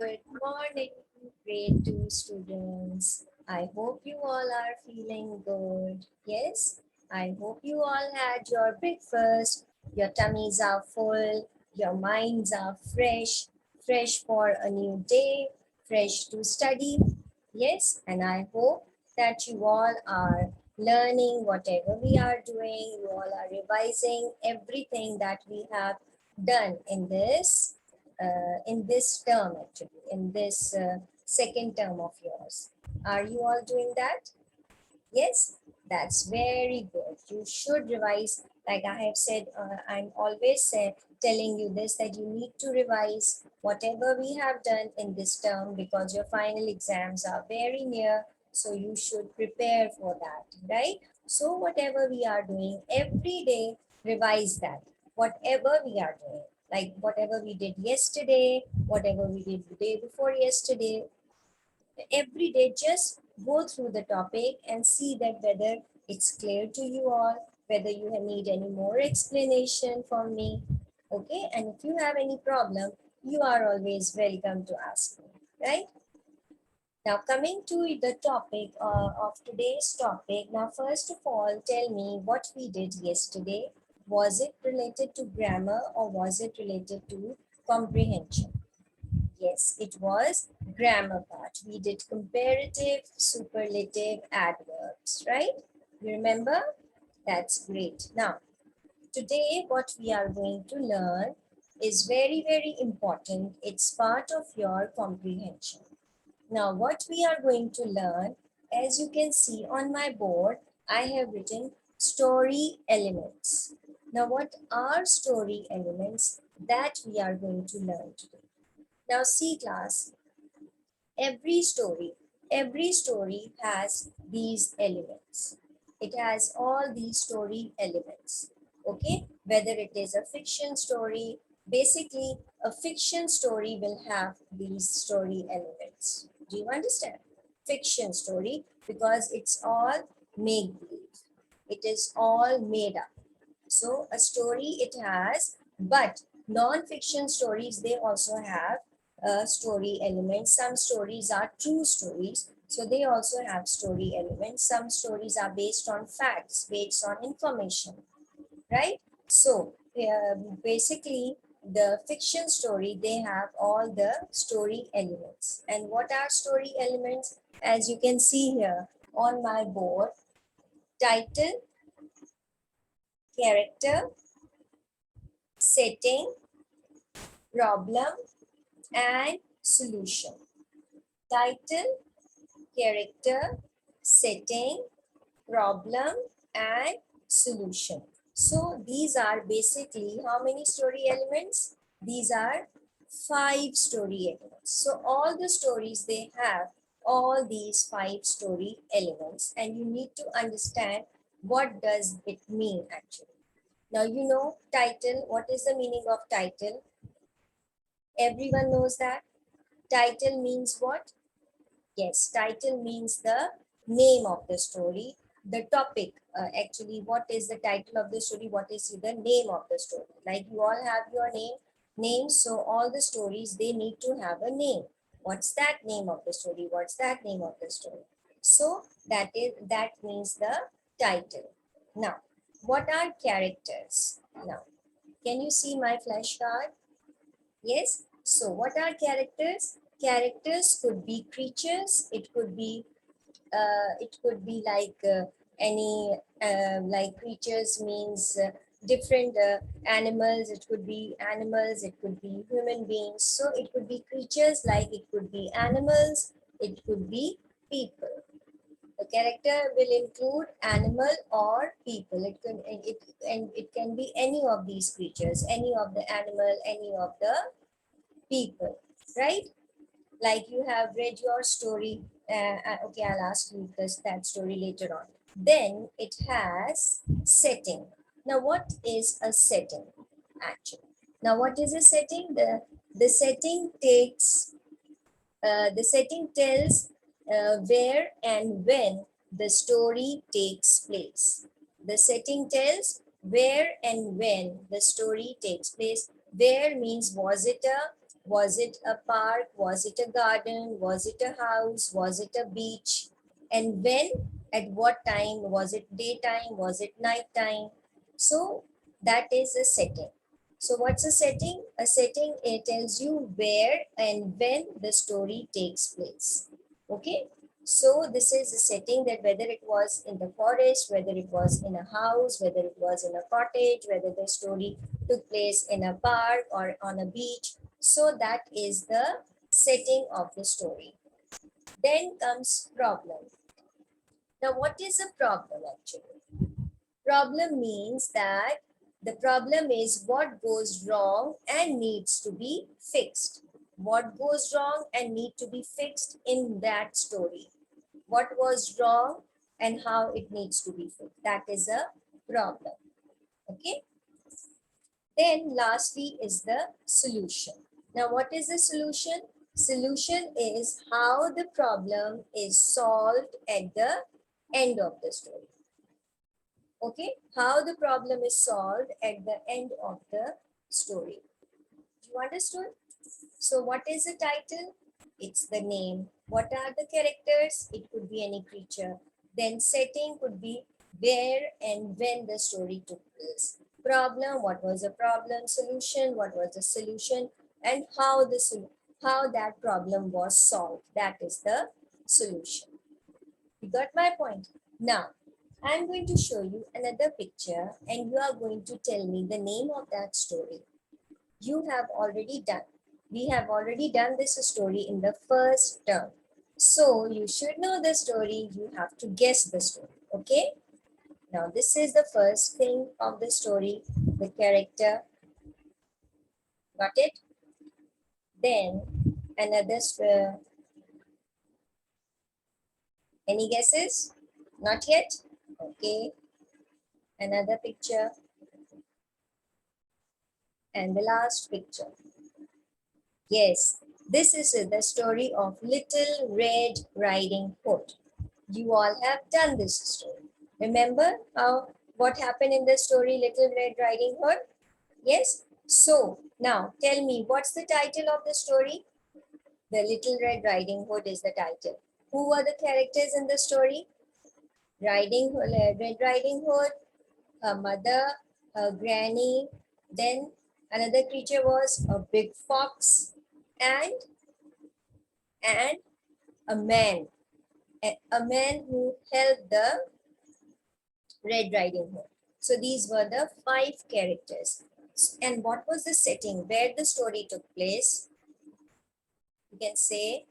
Good morning, grade 2 students. I hope you all are feeling good. Yes, I hope you all had your breakfast. Your tummies are full, your minds are fresh for a new day, fresh to study. Yes, and I hope that you all are learning whatever we are doing. You all are revising everything that we have done in this term, actually, in this second term of yours. Are you all doing that? Yes, that's very good. You should revise. Like I have said, I'm always telling you this, that you need to revise whatever we have done in this term, because your final exams are very near. So you should prepare for that, right? So whatever we are doing every day, revise that. Whatever we are doing, like whatever we did yesterday, whatever we did the day before yesterday, every day just go through the topic and see that whether it's clear to you all, whether you need any more explanation from me. Okay, and if you have any problem, you are always welcome to ask me, right? Now coming to the topic of today's topic. Now first of all, tell me what we did yesterday. Was it related to grammar or was it related to comprehension? Yes, it was grammar part. We did comparative, superlative, adverbs, right? You remember? That's great. Now, today what we are going to learn is very, very important. It's part of your comprehension. Now, what we are going to learn, as you can see on my board, I have written story elements. Now, what are story elements that we are going to learn today? Now, see class, every story has these elements. It has all these story elements. Okay, whether it is a fiction story, basically a fiction story will have these story elements. Do you understand? Fiction story, because it's all make believe, it is all made up. So a story it has, but non-fiction stories, they also have story elements. Some stories are true stories, so they also have story elements. Some stories are based on facts, based on information, right? So basically the fiction story, they have all the story elements. And what are story elements? As you can see here on my board: title, character, setting, problem, and solution. Title, character, setting, problem, and solution. So these are basically how many story elements? These are 5 story elements. So all the stories, they have all these 5 story elements, and you need to understand what does it mean actually. Now you know title. What is the meaning of title? Everyone knows that. Title means what? Yes, title means the name of the story, the topic. Actually, what is the title of the story? What is the name of the story? Like you all have your names. So all the stories, they need to have a name. What's that name of the story? What's that name of the story? So that means the title. Now, what are characters? Now, can you see my flashcard? Yes. So what are characters? Characters could be creatures. It could be like any like creatures means different animals. It could be animals. It could be human beings. So it could be creatures, like it could be animals. It could be people. The character will include animal or people. It can be any of these creatures, any of the animal, any of the people, right? Like you have read your story. Okay, I'll ask you that story later on. Then it has setting. Now, what is a setting actually? Now, what is a setting? The setting takes the setting tells where and when the story takes place. The setting tells where and when the story takes place. Where means, was it a Was it a park? Was it a garden? Was it a house? Was it a beach? And when? At what time? Was it daytime? Was it nighttime? So that is a setting. So what's a setting? A setting, it tells you where and when the story takes place. Okay. So this is a setting, that whether it was in the forest, whether it was in a house, whether it was in a cottage, whether the story took place in a park or on a beach. So that is the setting of the story. Then comes problem. Now, what is a problem actually? Problem means that the problem is what goes wrong and needs to be fixed. What goes wrong and need to be fixed in that story. What was wrong and how it needs to be fixed. That is a problem. Okay. Then lastly is the solution. Now, what is the solution? Solution is how the problem is solved at the end of the story. Okay, how the problem is solved at the end of the story. You understood? So what is the title? It's the name. What are the characters? It could be any creature. Then setting could be where and when the story took place. Problem, what was the problem? Solution, what was the solution? And how that problem was solved. That is the solution. You got my point? Now, I'm going to show you another picture and you are going to tell me the name of that story. You have already done. We have already done this story in the first term. So you should know the story. You have to guess the story. Okay. Now this is the first thing of the story, the character. Got it? Then another, any guesses? Not yet? Okay. Another picture. And the last picture. Yes, this is the story of Little Red Riding Hood. You all have done this story. Remember what happened in the story Little Red Riding Hood? Yes. So now tell me, what's the title of the story? The Little Red Riding Hood is the title. Who were the characters in the story? Red Riding Hood, her mother, her granny, then another creature was a big fox, and a man, a man who held the Red Riding Hood. So these were the 5 characters. And what was the setting where the story took place? You can say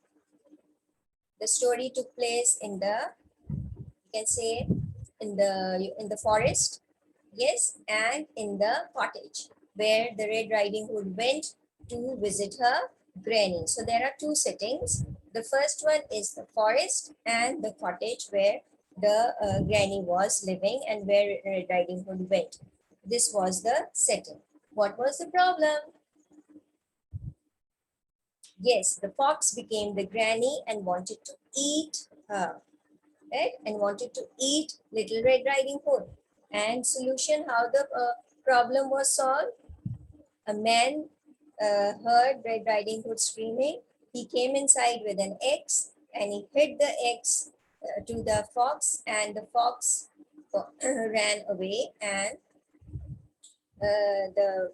the story took place in the, you can say in the forest, yes, and in the cottage where the Red Riding Hood went to visit her granny. So there are 2 settings. The first one is the forest and the cottage where the granny was living and where Red Riding Hood went. This was the setting. What was the problem? Yes, the fox became the granny and wanted to eat her, right? And wanted to eat Little Red Riding Hood. And solution, how the problem was solved? A man heard Red Riding Hood screaming. He came inside with an axe and he hit the axe to the fox, and the fox ran away, and the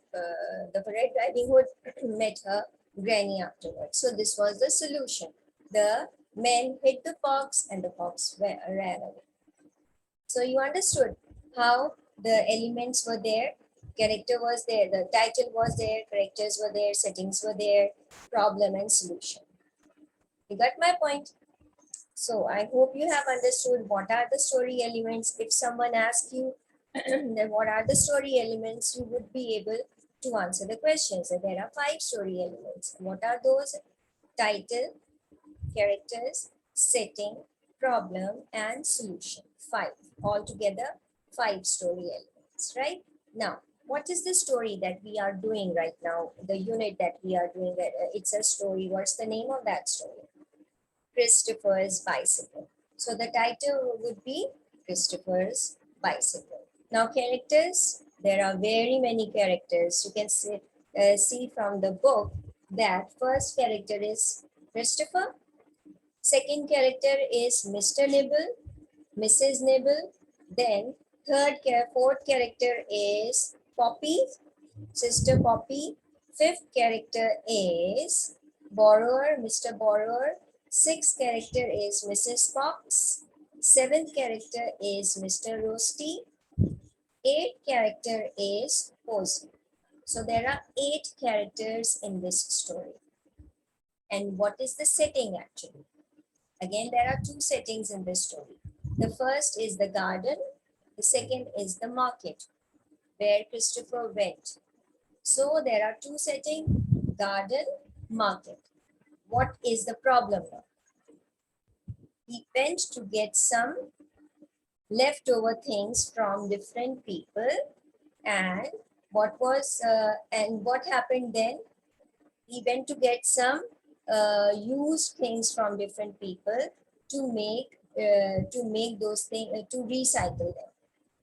Red Riding Hood met her granny afterwards. So this was the solution. The man hit the fox and the fox ran away. So you understood how the elements were there, character was there, the title was there, characters were there, settings were there, problem and solution. You got my point? So I hope you have understood what are the story elements. If someone asks you then what are the story elements, you would be able to answer the questions. And there are 5 story elements. What are those? Title, characters, setting, problem, and solution. 5. Altogether, 5 story elements, right? Now, what is the story that we are doing right now? The unit that we are doing, it's a story. What's the name of that story? Christopher's Bicycle. So the title would be Christopher's Bicycle. Now, characters, there are very many characters. You can see from the book that first character is Christopher, second character is Mr. Nibble, Mrs. Nibble, then fourth character is Poppy, Sister Poppy, fifth character is Borrower, Mr. Borrower, sixth character is Mrs. Fox, seventh character is Mr. Roasty, eighth character is Posy. So there are 8 characters in this story. And what is the setting actually? Again, there are 2 settings in this story. The first is the garden. The second is the market where Christopher went. So there are 2 settings, garden, market. What is the problem now? He went to get some leftover things from different people, and what happened then? He went to get some used things from different people to make those things to recycle them,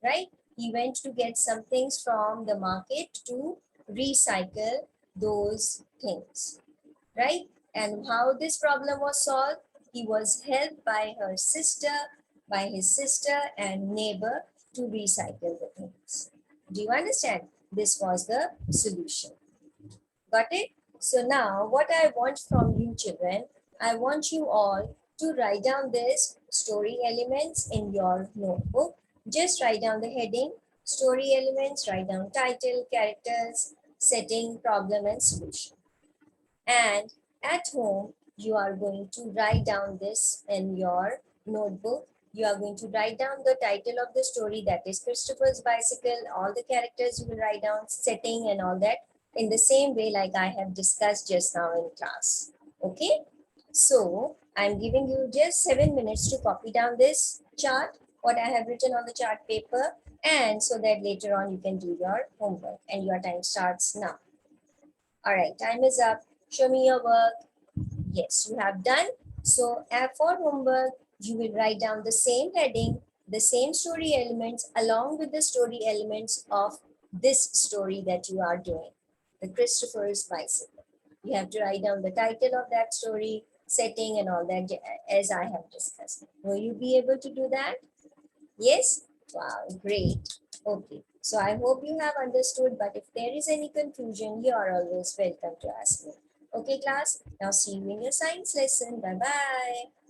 right? He went to get some things from the market to recycle those things, right? And how this problem was solved? He was helped by his sister and neighbor to recycle the things. Do you understand? This was the solution. Got it? So now what I want from you children, I want you all to write down this story elements in your notebook. Just write down the heading, story elements, write down title, characters, setting, problem and solution. And at home, you are going to write down this in your notebook. You are going to write down the title of the story, that is Christopher's bicycle, all the characters you will write down, setting and all that, in the same way like I have discussed just now in class. Okay, so I'm giving you just 7 minutes to copy down this chart, what I have written on the chart paper, and so that later on you can do your homework, and your time starts now. All right, time is up. Show me your work. Yes, you have done. So for homework, you will write down the same heading, the same story elements along with the story elements of this story that you are doing, the Christopher's bicycle. You have to write down the title of that story, setting and all that as I have discussed. Will you be able to do that? Yes? Wow, great. Okay, so I hope you have understood, but if there is any confusion, you are always welcome to ask me. Okay, class, now see you in your science lesson. Bye-bye.